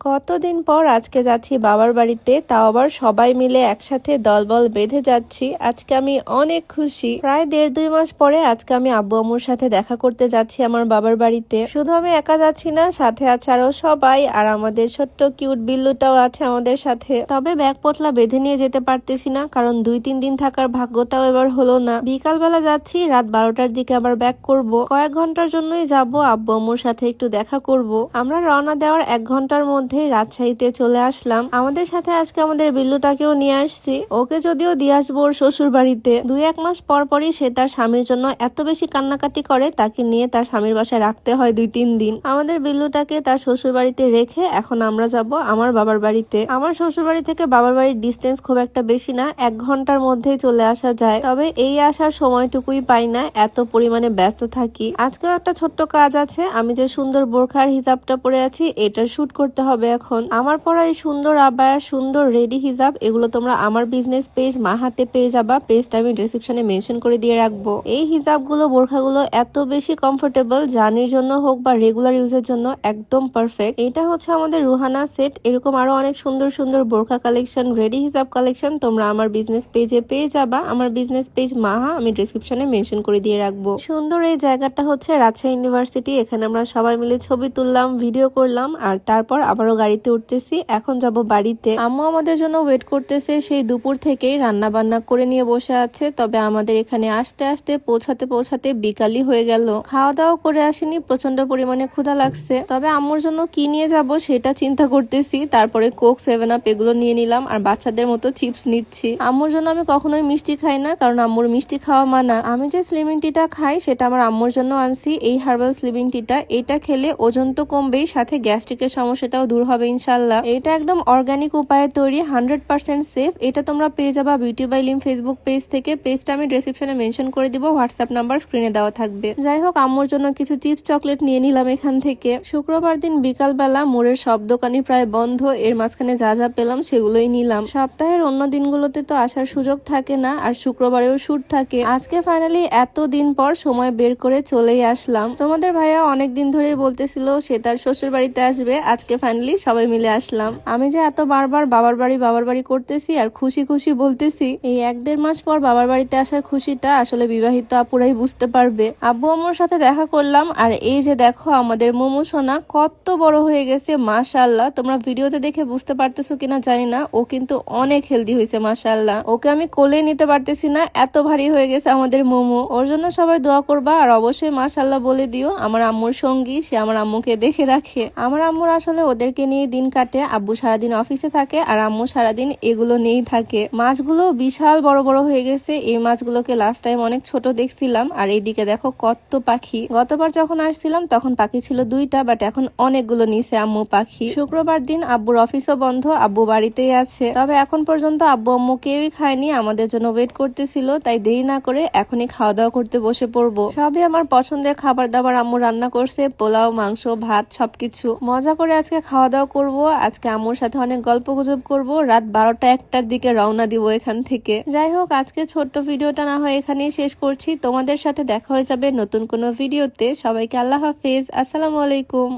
কতদিন পর আজকে যাচ্ছি বাবার বাড়িতে, তাও আবার সবাই মিলে একসাথে দলবল বেঁধে যাচ্ছি। আজকে আমি অনেক খুশি। প্রায় 1.5-2 মাস পরে আজকে আমি আব্বু আম্মুর সাথে দেখা করতে যাচ্ছি আমার বাবার বাড়িতে। শুধু আমি একা যাচ্ছি না, সাথে আছে আরো সবাই, আর আমাদের ছোট্ট কিউট বিল্লুটাও আছে আমাদের সাথে। তবে ব্যাগ পটলা বেঁধে নিয়ে যেতে পারতেছি না, কারণ 2-3 দিন থাকার ভাগ্যটাও এবার হলো না। বিকালবেলা যাচ্ছি, রাত 12টার দিকে আবার ব্যাক করব। কয়েক ঘন্টার জন্যই যাব, আব্বু আম্মুর সাথে একটু দেখা করব। আমরা রওনা দেওয়ার 1 ঘন্টার মধ্যে রাজশাহীতে চলে আসলাম। আমাদের সাথে আজকে আমাদের বিল্লুটাকেও নিয়ে আসছি। ওকে যদিও দিয়ে আসবো ওর শ্বশুর বাড়িতে। 2-1 মাস পর পরই সে তার স্বামীর জন্য এত বেশি কান্নাকাটি করে, তাকে নিয়ে তার স্বামীর বাসায় রাখতে হয় 2-3 দিন। আমাদের বিল্লুটাকে তার শ্বশুর বাড়িতে রেখে এখন আমরা যাব আমার বাবার বাড়িতে। আমার শ্বশুর বাড়ি থেকে বাবার বাড়ির ডিস্টেন্স খুব একটা বেশি না, 1 ঘন্টার মধ্যেই চলে আসা যায়। তবে এই আসার সময়টুকুই পাই না, এত পরিমাণে ব্যস্ত থাকি। আজকেও একটা ছোট্ট কাজ আছে। আমি যে সুন্দর বোরখার হিজাবটা পরে আছি, এটার শুট করতে হবে। এখন আমার পরা এই সুন্দর আবায়া, সুন্দর রেডি হিজাব, এগুলো তোমরা আমার বিজনেস পেজ মাহাতে পেয়ে যাবা। পেজটা আমি ডেসক্রিপশনে মেনশন করে দিয়ে রাখবো। এই হিজাবগুলো, বোরখাগুলো এত বেশি কমফোর্টেবল, জার্নির জন্য হোক বা রেগুলার ইউজের জন্য একদম পারফেক্ট। এটা হচ্ছে আমাদের রুহানা সেট। এরকম আরো অনেক সুন্দর সুন্দর বোরখা কালেকশন, রেডি হিজাব কালেকশন তোমরা আমার বিজনেস পেজে পেয়ে যাবা। আমার বিজনেস পেজ মাহা আমি ডেসক্রিপশনে মেনশন করে দিয়ে রাখবো। সুন্দর এই জায়গাটা হচ্ছে রাজশাহী ইউনিভার্সিটি। এখানে আমরা সবাই মিলে ছবি তুললাম, ভিডিও করলাম, আর তারপর আবারও গাড়িতে উঠতেছি। এখন যাব বাড়িতে। আম্মু আমাদের জন্য ওয়েট করতেছে, সেই দুপুর থেকেই রান্না বান্না করে নিয়ে বসে আছে। তবে আমাদের এখানে আসতে আসতে পৌঁছাতে পৌঁছাতে বিকালই হয়ে গেল। খাওয়া দাওয়া করে আসিনি, প্রচন্ড পরিমাণে ক্ষুধা লাগছে। তবে আম্মুর জন্য কি নিয়ে যাব সেটা চিন্তা করতেছি। তারপরে কোক, 7 আপ এগুলো নিয়ে নিলাম, আর বাচ্চাদের মতো চিপস নিচ্ছি। আম্মুর জন্য আমি কখনোই মিষ্টি খাই না, কারণ আম্মুর মিষ্টি খাওয়া মানা। আমি যে স্লিমিং টিটা খাই সেটা আমার আম্মুর জন্য আনছি, এই হার্বাল স্লিমিং টিটা। এটা খেলে ওজন তো কমবেই, সাথে গ্যাস্ট্রিকের সমস্যাটাও দূর হবে ইনশাল্লাহ। এটা একদম অর্গানিক উপায়ে তৈরি, 100% সেফ। এটা তোমরা পেয়ে যাবা beauty by Lim Facebook page থেকে। পেজটা আমি ডেসক্রিপশনে মেনশন করে দিব, হোয়াটসঅ্যাপ নাম্বার স্ক্রিনে দেওয়া থাকবে। যাই হোক, আম্মুর জন্য কিছু চিপস চকলেট নিয়ে নিলাম এখান থেকে। শুক্রবার দিন বিকালবেলা মোড়ের সব দোকানই প্রায় বন্ধ, এর মাঝখানে যা যা পেলাম সেগুলোই নিলাম। সপ্তাহের অন্য দিনগুলোতে তো আসার সুযোগ থাকে না, আর শুক্রবারেও শুট থাকে। আজকে ফাইনালি এত দিন পর সময় বের করে চলেই আসলাম। তোমাদের ভাইয়া অনেক দিন ধরেই বলতেছিল সে তার শ্বশুর বাড়িতে আসবে, আজকে ফাইনালি সবাই মিলে আসলাম। আমি যে এত বারবার বাবার বাড়ি করতেছি আর খুশি খুশি বলতেছি, এই 1-1.5 মাস পর বাবার বাড়িতে আসার খুশিটা আসলে বিবাহিত আপুরাই বুঝতে পারবে। আব্বু আম্মুর সাথে দেখা করলাম, আর এই যে দেখো আমাদের মোমো সোনা কত বড় হয়ে গেছে মাশাআল্লাহ। তোমরা ভিডিওতে দেখে বুঝতে পারতেছো কিনা জানি না, ও কিন্তু অনেক হেলদি হয়েছে মাশাআল্লাহ। ওকে আমি কোলে নিতে পারতেছি না, এত ভারী হয়ে গেছে আমাদের মোমো। ওর জন্য সবাই দোয়া করবা, আর অবশ্যই মাশাআল্লাহ বলে দিও। আমার আম্মুর সঙ্গী, সে আমার আম্মুকে দেখে রাখে। আমার আম্মুর আসলে ওদেরকে নিয়ে দিন কাটে। আব্বু সারাদিন অফিসে থাকে, আর আম্মু সারাদিন এগুলো নিয়েই থাকে। মাছগুলো বিশাল বড় বড় হয়ে গেছে। এই মাছগুলোকে লাস্ট টাইম অনেক ছোট দেখছিলাম। আর এইদিকে দেখো কত পাখি। গতবার যখন আসছিলাম তখন পাখি ছিল 2টা, বাট এখন অনেকগুলো নিছে আম্মু পাখি। শুক্রবার দিন আব্বুর অফিসও বন্ধ, আব্বু বাড়িতেই আছে। তবে এখন পর্যন্ত আব্বু আম্মু কেউই খায়নি, আমাদের জন্য ওয়েট করতেছিল। তাই দেরি না করে এখনই খাওয়া দাওয়া করতে বসে পড়বো। সবই আমার পছন্দের খাবার দাবার আম্মু রান্না করছে, পোলাও, মাংস, ভাত, সবকিছু। মজা করে আজকে খাওয়া দাওয়া করবো। আজকে আম্মুর সাথে অনেক গল্প গুজব করবো। রাত 12টা-1টার দিকে রওনা দিব এখান থেকে। যাই হোক, আজকে ছোট্ট ভিডিওটা না হয় এখানেই শেষ করছি। তোমাদের সাথে দেখা হয়ে যাবে নতুন কোনো ভিডিওতে। সবাইকে আল্লাহ হাফেজ, আসসালামু আলাইকুম।